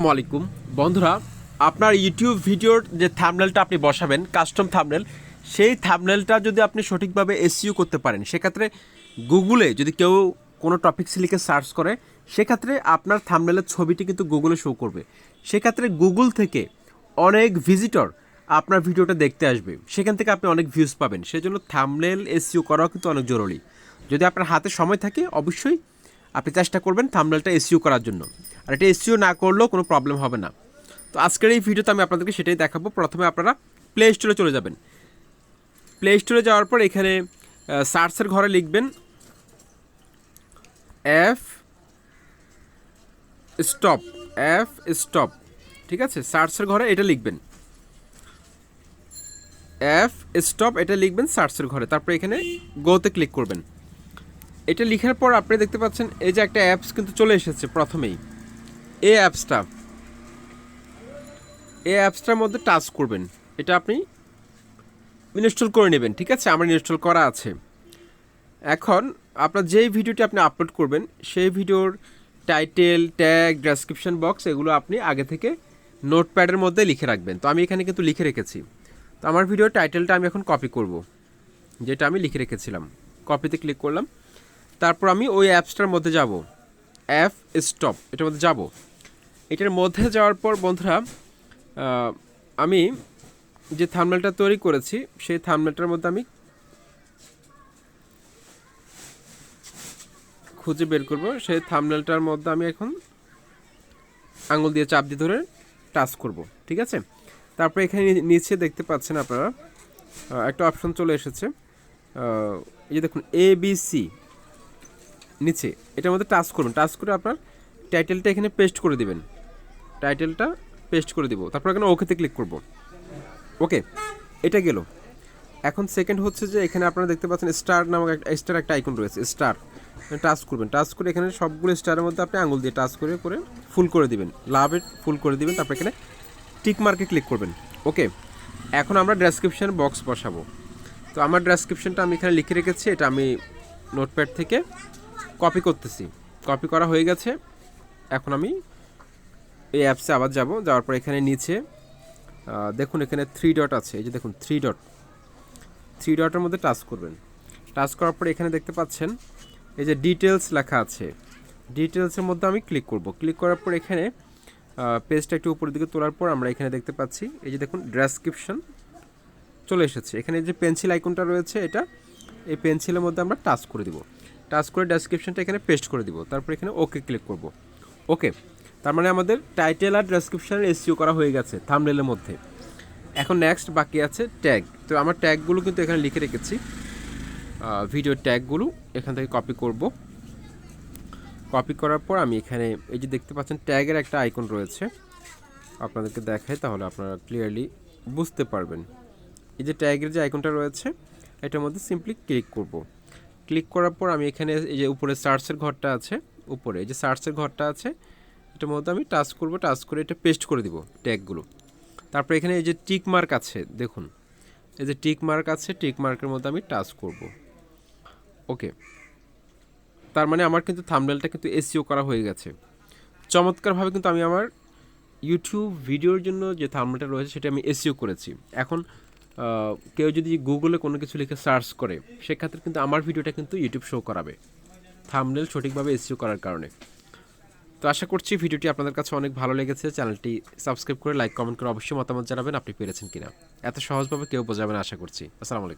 আসসালামু আলাইকুম বন্ধুরা, আপনার ইউটিউব ভিডিওর যে থাম্বনেলটা আপনি বসাবেন কাস্টম থাম্বনেল, সেই থাম্বনেলটা যদি আপনি সঠিকভাবে এসইও করতে পারেন, সেক্ষেত্রে গুগলে যদি কেউ কোনো টপিকস লিখে সার্চ করে, সেক্ষেত্রে আপনার থাম্বনেলের ছবিটি কিন্তু গুগলে শো করবে। সেক্ষেত্রে গুগল থেকে অনেক ভিজিটর আপনার ভিডিওটা দেখতে আসবে, সেখান থেকে আপনি অনেক ভিউজ পাবেন। সেজন্য থাম্বনেল এসইও করাও কিন্তু অনেক জরুরি। যদি আপনার হাতে সময় থাকে অবশ্যই আপনি চেষ্টা করবেন থাম্বনেলটা এসইও করার জন্য। আর এটা এসইও না করলেও কোনো প্রবলেম হবে না। তো আজকের এই ভিডিওতে আমি আপনাদেরকে সেটাই দেখাবো। প্রথমে আপনারা প্লে স্টোরে চলে যাবেন। প্লে স্টোরে যাওয়ার পর এখানে সার্চের ঘরে লিখবেন এফ স্টপ, ঠিক আছে? সার্চের ঘরে এটা লিখবেন এফ স্টপ, এটা লিখবেন সার্চের ঘরে। তারপরে এখানে গোতে ক্লিক করবেন। এটা লেখার পর আপনি দেখতে পাচ্ছেন এই যে একটা অ্যাপস কিন্তু চলে এসেছে প্রথমেই। এই অ্যাপসটার মধ্যে টাচ করবেন। এটা আপনি ইনস্টল করে নেবেন, ঠিক আছে? আমার ইনস্টল করা আছে। এখন আপনার যেই ভিডিওটি আপনি আপলোড করবেন সেই ভিডিওর টাইটেল, ট্যাগ, ডেসক্রিপশন বক্স এগুলো আপনি আগে থেকে নোটপ্যাডের মধ্যে লিখে রাখবেন। তো আমি এখানে কিন্তু লিখে রেখেছি। তো আমার ভিডিওর টাইটেলটা আমি এখন কপি করব, যেটা আমি লিখে রেখেছিলাম। কপিতে ক্লিক করলাম। তারপর আমি ওই অ্যাপসটার মধ্যে যাব, অ্যাপ স্টপ, এটার মধ্যে যাব। এটার মধ্যে যাওয়ার পর বন্ধুরা, আমি যে থাম্বনেলটা তৈরি করেছি সেই থাম্বনেলটার মধ্যে আমি খুঁজে বের করব। সেই থাম্বনেলটার মধ্যে আমি এখন আঙুল দিয়ে চাপ দিয়ে ধরে টাচ করব, ঠিক আছে? তারপরে এখানে নিচে দেখতে পাচ্ছেন আপনারা একটা অপশন চলে এসেছে, এই যে দেখুন ABC নিচে, এটার মধ্যে টাচ করুন। টাচ করে আপনার টাইটেলটা এখানে পেস্ট করে দিবেন। টাইটেলটা পেস্ট করে দিব। তারপর এখানে ওকেতে ক্লিক করব। ওকে, এটা গেল। এখন সেকেন্ড হচ্ছে যে এখানে আপনারা দেখতে পাচ্ছেন স্টার নামক একটা আইকন রয়েছে, স্টার। টাচ করবেন। টাচ করে এখানে সবগুলো স্টারের মধ্যে আপনি আঙুল দিয়ে টাচ করে করে ফুল করে দিবেন, লাভে ফুল করে দিবেন। তারপর এখানে টিক মার্কে ক্লিক করবেন। ওকে, এখন আমরা ডেসক্রিপশন বক্স বসাবো। তো আমার ডেসক্রিপশনটা আমি এখানে লিখে রেখেছি, এটা আমি নোটপ্যাড থেকে কপি করতেছি। কপি করা হয়ে গেছে। এখন আমি এই অ্যাপসে আবার যাব। যাওয়ার পর এখানে নিচে দেখুন এখানে 3 ডট আছে, এই যে দেখুন 3 ডটের মধ্যে টাচ করবেন। টাচ করার পর এখানে দেখতে পাচ্ছেন এই যে ডিটেলস লেখা আছে, ডিটেলসের মধ্যে আমি ক্লিক করব। ক্লিক করার পর এখানে পেজটা একটু উপরের দিকে তোলার পর আমরা এখানে দেখতে পাচ্ছি এই যে দেখুন ডেসক্রিপশন চলে এসেছে। এখানে যে পেন্সিল আইকনটা রয়েছে, এটা এই পেন্সিলের মধ্যে আমরা টাচ করে দিব। টাচ করে ডেসক্রিপশনটা এখানে পেস্ট করে দিব। তারপর এখানে ওকে ক্লিক করব। ওকে, তার মানে আমাদের টাইটেল আর ডেসক্রিপশনের এসইও করা হয়ে গেছে থাম্বনেলের মধ্যে। এখন নেক্সট বাকি আছে ট্যাগ। তো আমার ট্যাগগুলো কিন্তু এখানে লিখে রেখেছি, ভিডিও ট্যাগগুলো এখান থেকে কপি করব। কপি করার পর আমি এখানে এই যে দেখতে পাচ্ছেন ট্যাগের একটা আইকন রয়েছে, আপনাদেরকে দেখাই তাহলে আপনারা ক্লিয়ারলি বুঝতে পারবেন। এই যে ট্যাগের যে আইকনটা রয়েছে এটার মধ্যে সিম্পলি ক্লিক করব। ক্লিক করার পর আমি এখানে এই যে উপরে সার্চের ঘরটা আছে, উপরে এই যে সার্চের ঘরটা আছে, এটার মধ্যে আমি টাচ করব। টাচ করে এটা পেস্ট করে দিব ট্যাগগুলো। তারপর এখানে এই যে টিক মার্ক আছে, দেখুন এই যে টিক মার্ক আছে, টিক মার্কের মধ্যে আমি টাচ করব। ওকে, তার মানে আমার কিন্তু থাম্বনেলটা কিন্তু এসইও করা হয়ে গেছে চমৎকারভাবে। কিন্তু আমি আমার ইউটিউব ভিডিওর জন্য যে থাম্বনেলটা রয়েছে সেটা আমি এসইও করেছি। এখন কেউ যদি গুগলে কোনো কিছু লিখে সার্চ করে, সেক্ষেত্রে কিন্তু আমার ভিডিওটা কিন্তু ইউটিউব শো করাবে থাম্বনেল সঠিকভাবে এসইও করার কারণে। তো আশা করছি ভিডিওটি আপনাদের কাছে অনেক ভালো লেগেছে। চ্যানেলটি সাবস্ক্রাইব করে লাইক কমেন্ট করে অবশ্যই মতামত জানাবেন আপনি পেরেছেন কিনা। এত সহজভাবে কেউ বোঝাবে না আশা করছি। আসসালামু আলাইকুম।